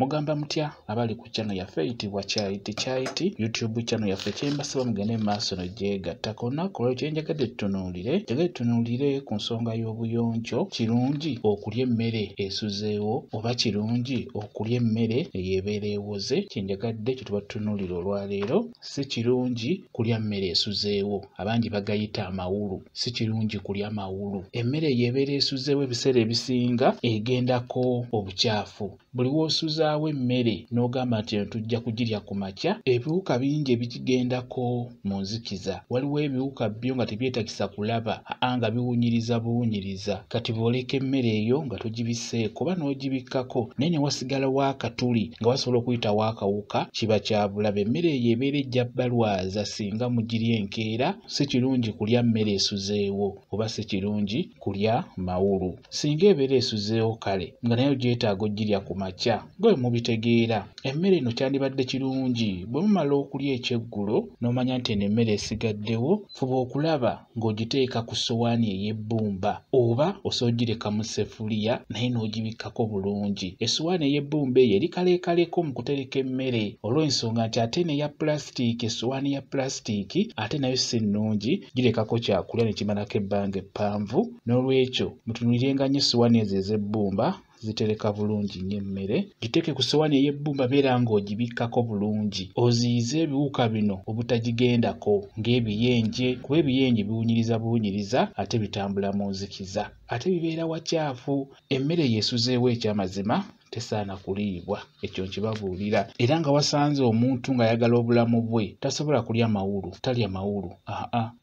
Mugamba mutya abali ku channel yaffe eyitibwa Kyayiti YouTube channel yaffe kyembasaba mugende mu maaso n'ogyegattako. Olunaku olwo kye njagadde tutunuulire ku nsonga y'obuyonjo. Kirungi okulya emmere esuzeewo oba kirungi okulya emmere eyeebeera ewoze? Kye njagadde kye tuba tutunuulira olwaleero. Si kirungi kulya mmere esuzeewo, abangi bagayita amawulu. Si kirungi kulya amawulu. Emmere eyeebeera esuzeewo ebiseera ebisinga egendako obukyafu. Buli w'osuzaawo emmere n'ogamba nti tujja kugirya ku makya, ebiwuka bingi ebikigendako mu nzikiza. Waliwo ebiwuka byo nga tebyetagisa kulaba, nga biwunyiriza buwunyiriza. Kati bw'oleka emmere eyo nga togibiseeko oba n'ogibikkako, naye ne wasigalawo akatuli nga wasobola okuyitawo akawuka, kiba kya bulabe. Emmere eyo ebeera ejja balwaza singa mugirya enkeera. Si kirungi kulya mmere esuzeewo oba si kirungi kulya mawulu. Singa ebeera esuzeewo kale nga naye ogyetaaga ogirya ku makya, gwe mubitegeera. Emmere eno kyandibadde kirungi bwe mumala okulya ekyeggulo n'omanya nti eno emmere esigaddewo, fuba okulaba ng'ogiteeka ku ssowaani ey'ebbumba oba osoogireka mu ssefuliya naye n'ogibikkako bulungi. Essowaani ey'ebbumba eyo eri kaleekaleko mu kutereka emmere olw'ensonga nti ate ne ya pulasitika, essowaani ya pulasitika ate nayo si nnungi, girekako kyakulya ne kimalako ebbanga eppanvu. N'olwekyo mutunulirenga nnyo essowaani ezo ez'ebbumba, zitereka bulungi nnyo emmere. Giteeke ku ssowaani ey'ebbumba beera ng'ogibikkako bulungi, oziyize ebiwuka bino obutagigendako ng'ebiyenje, kuba ebiyenje biwunyiriza buwunyiriza ate bitambula mu nzikiza, ate bibeera wakyafu. Emmere yeesuzeewo eky'amazima tesaana kuliibwa, ekyo nkibabuulira. Era nga wasanze omuntu ng'ayagala obulamu bwe tasobola kulya mawulu, talya mawulu.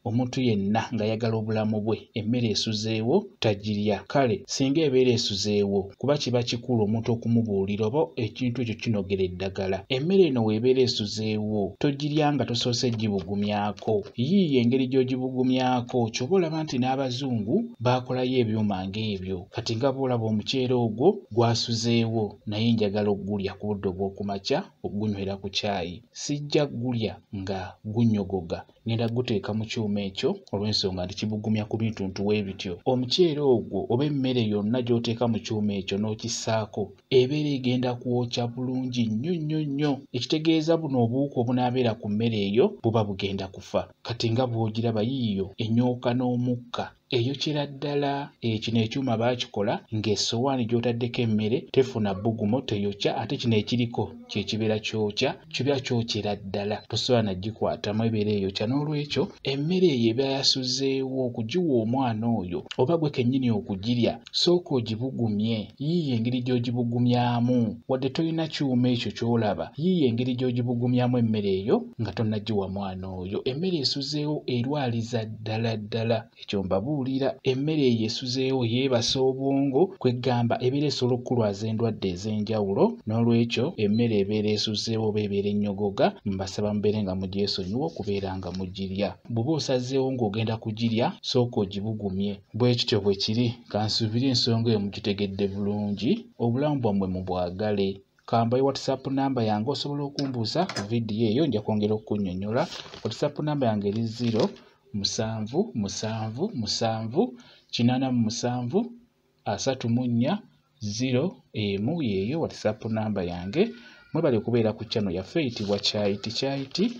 Omuntu yenna ng'ayagala obulamu bwe emmere esuzeewo tagirya. Kale singa ebeera esuzeewo, kuba kiba kikulu omuntu okumubuulira oba ekintu ekyo kinogera eddagala. Emmere eno weebeera esuzeewo togirya nga tosoose gibugumyako. Yiiya engeri gy'ogibugumyako, ky'oba olaba nti n'abazungu baakolayo ebyuma ng'ebyo. Kati nga bw'olaba omuceere ogwo gwasuzeewo, naye njagala ogulya ku budde obw'okumakya ogunywera ku caayi. Sijja gulya nga gunyogoga, ngenda guteeka mu kyuma ekyo olw'ensonga nti kibugumya ku bintuntu weebityo. Omuceere ogwo oba emmere yonna gy'oteeka mu kyuma ekyo n'okissaako, ebeera egenda kwokya bulungi nnyo nnyo nnyo. Ekitegeeza buno obuwuka obunaabeera ku mmere eyo buba bugenda kufa. Kati nga bw'ogiraba yiiyo enyooka n'omukka eyokyera ddala. Kino ekyuma baakikola ng'essowaani gy'otaddeko emmere tefuna bbugumo, teyokya, ate kino ekiriko kye kibeera kyokya, kiba kyokyera ddala, tosobola na gikwatamu, ebeera eyokya. N'olwekyo emmere eyo eba yasuzeewo okugiwa omwana oyo oba gwe kennyini okugirya, sooka ogibugumye. Yiiya engeri gy'ogibugumyamu, wadde tolina kyuma ekyo ky'olaba, yiiya engeri gy'ogibugumyamu emmere eyo nga tonnagiwa mwana oyo. Emmere esuzeewo erwaliza ddala ddala, ekyo mbabuulira. Emmere eyo esuzeewo yeebasa obwongo, kweggamba ebeera esobola okukulwaza endwadde ez'enjawulo. N'olwekyo emmere ebeera esuzeewo oba ebeera ennyogoga, mbasaba mubeere nga mugyesonyiwa okubeera nga mugirya. Bw'oba osazeewo ng'ogenda kugirya, sooka ogibugumye. Bwe kityo bwe kiri. Kansuubire ensonga eyo mugitegedde bulungi, obulamu bwammwe mubwagale. Kambayo WhatsApp namba yange osobola okumbuuza ku vidiyo eyo, nja kwongera okukunnyonnyola. WhatsApp namba yange eri 0778737 yeeyo WhatsApp namba yange. Mwebale okubeera ku channel yaffe eyitibwa Kyayiti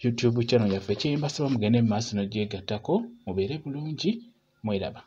YouTube channel yaffe. Kyembasaba mugende mu maaso n'ogyegattako, mubeere bulungi, mweraba.